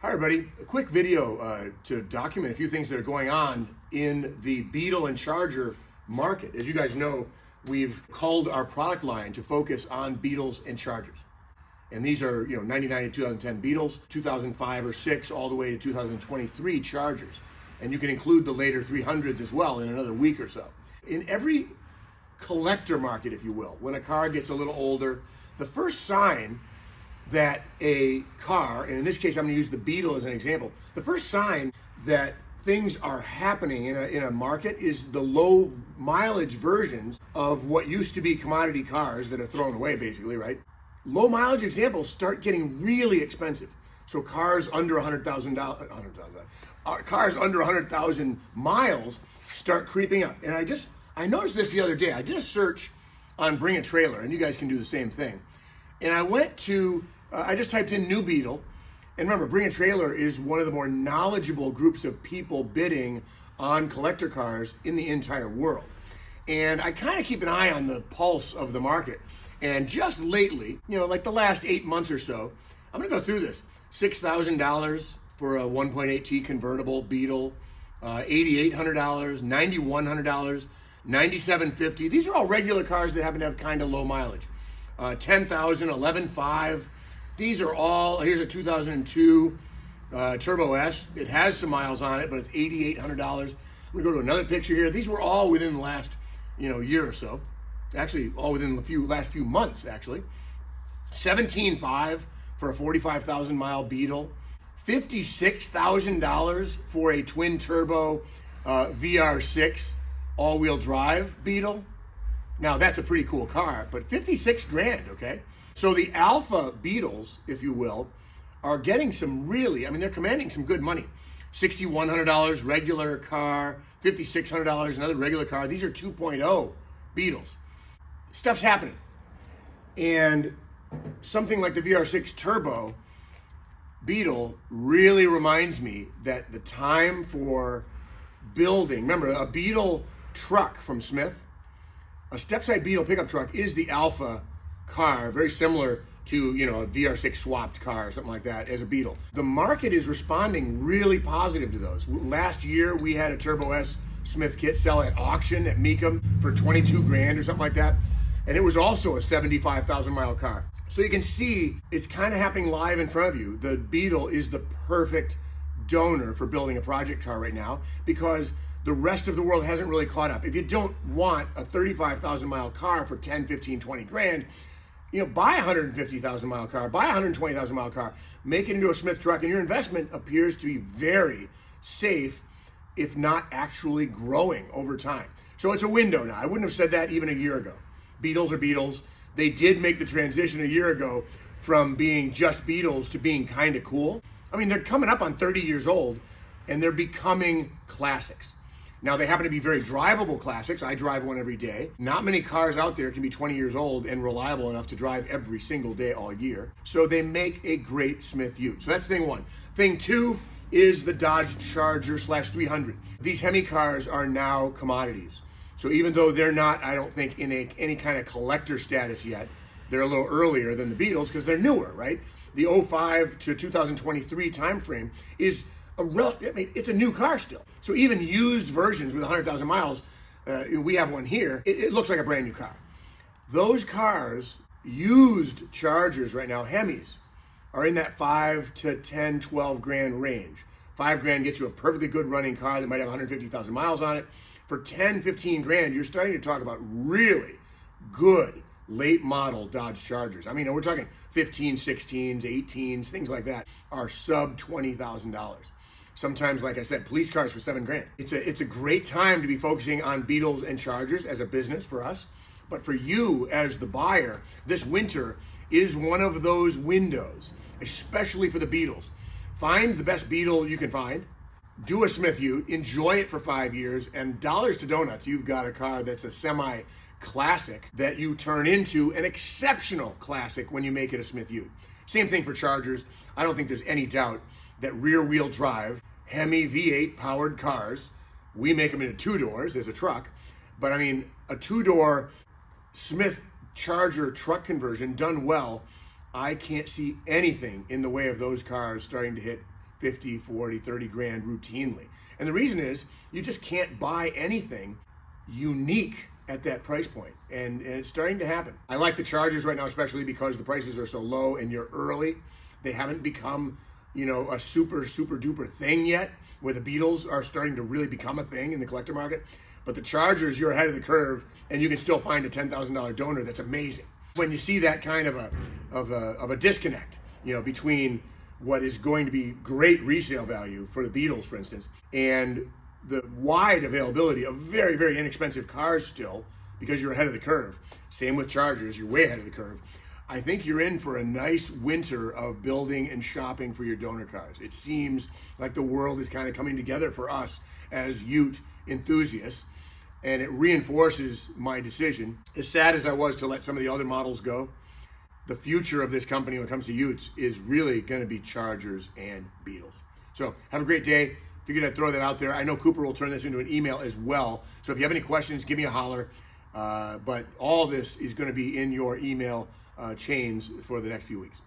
Hi everybody, a quick video to document a few things that are going on in the Beetle and Charger market. As you guys know, we've culled our product line to focus on Beetles and Chargers. And these are, 99 to 2010 Beetles, 2005 or 6, all the way to 2023 Chargers. And you can include the later 300s as well in another week or so. In every collector market, if you will, when a car gets a little older, the first sign that a car, and in this case I'm going to use the Beetle as an example, the first sign that things are happening in a market is the low mileage versions of what used to be commodity cars that are thrown away basically, right? Low mileage examples start getting really expensive. So cars under cars under 100,000 miles start creeping up. And I noticed this the other day. I did a search on Bring a Trailer, and you guys can do the same thing. And I went to I just typed in new Beetle, and remember, Bring a Trailer is one of the more knowledgeable groups of people bidding on collector cars in the entire world. And I kind of keep an eye on the pulse of the market. And just lately, like the last 8 months or so, I'm gonna go through this. $6,000 for a 1.8T convertible Beetle, $8,800, $9,100, $9,750. These are all regular cars that happen to have kind of low mileage. 10,000, 11,500. These are all, here's a 2002 Turbo S. It has some miles on it, but it's $8,800. I'm gonna go to another picture here. These were all within the last, year or so. Actually, all within the last few months, actually. 17,500 for a 45,000 mile Beetle. $56,000 for a twin turbo VR6 all-wheel drive Beetle. Now that's a pretty cool car, but 56 grand, okay? So the Alpha Beetles, if you will, are getting some they're commanding some good money. $6,100 regular car, $5,600 another regular car. These are 2.0 Beetles. Stuff's happening. And something like the VR6 Turbo Beetle really reminds me that the time for building, remember a Beetle truck from Smyth, a step-side Beetle pickup truck is the Alpha car, very similar to, a VR6 swapped car or something like that as a Beetle. The market is responding really positive to those. Last year, we had a Turbo S Smyth kit sell at auction at Mecum for 22 grand or something like that. And it was also a 75,000 mile car. So you can see it's kind of happening live in front of you. The Beetle is the perfect donor for building a project car right now because the rest of the world hasn't really caught up. If you don't want a 35,000 mile car for 10, 15, 20 grand, buy a 150,000 mile car, buy a 120,000 mile car, make it into a Smyth truck, and your investment appears to be very safe, if not actually growing over time. So it's a window now. I wouldn't have said that even a year ago. Beetles are Beetles. They did make the transition a year ago from being just Beetles to being kind of cool. They're coming up on 30 years old, and they're becoming classics. Now, they happen to be very drivable classics. I drive one every day. Not many cars out there can be 20 years old and reliable enough to drive every single day all year. So they make a great Smyth Ute. So that's thing one. Thing two is the Dodge Charger /300. These Hemi cars are now commodities. So even though they're not, I don't think, in any kind of collector status yet, they're a little earlier than the Beetles because they're newer, right? The 05 to 2023 timeframe is it's a new car still. So even used versions with 100,000 miles, we have one here, it looks like a brand new car. Those cars, used Chargers right now, Hemis, are in that 5 to 10, 12 grand range. 5 grand gets you a perfectly good running car that might have 150,000 miles on it. For 10, 15 grand, you're starting to talk about really good late model Dodge Chargers. We're talking 15, 16s, 18s, things like that are sub $20,000. Sometimes, like I said, police cars for 7 grand. It's a great time to be focusing on Beetles and Chargers as a business for us. But for you as the buyer, this winter is one of those windows, especially for the Beetles. Find the best Beetle you can find, do a Smyth Ute, enjoy it for 5 years, and dollars to donuts, you've got a car that's a semi-classic that you turn into an exceptional classic when you make it a Smyth Ute. Same thing for Chargers. I don't think there's any doubt that rear-wheel drive, Hemi V8 powered cars, we make them into 2 doors as a truck, but a 2-door Smyth Charger truck conversion done well, I can't see anything in the way of those cars starting to hit 50, 40, 30 grand routinely. And the reason is you just can't buy anything unique at that price point. And it's starting to happen. I like the Chargers right now, especially because the prices are so low and you're early. They haven't become, a super duper thing yet, where the Beetles are starting to really become a thing in the collector market. But the Chargers, you're ahead of the curve, and you can still find a $10,000 donor. That's amazing. When you see that kind of a disconnect, between what is going to be great resale value for the Beetles, for instance, and the wide availability of very, very inexpensive cars still, because you're ahead of the curve. Same with Chargers, you're way ahead of the curve. I think you're in for a nice winter of building and shopping for your donor cars. It seems like the world is kind of coming together for us as Ute enthusiasts, and it reinforces my decision. As sad as I was to let some of the other models go, the future of this company when it comes to Utes is really going to be Chargers and Beetles. So have a great day. Figured I'd throw that out there. I know Cooper will turn this into an email as well. So if you have any questions, give me a holler. But all this is going to be in your email chains for the next few weeks.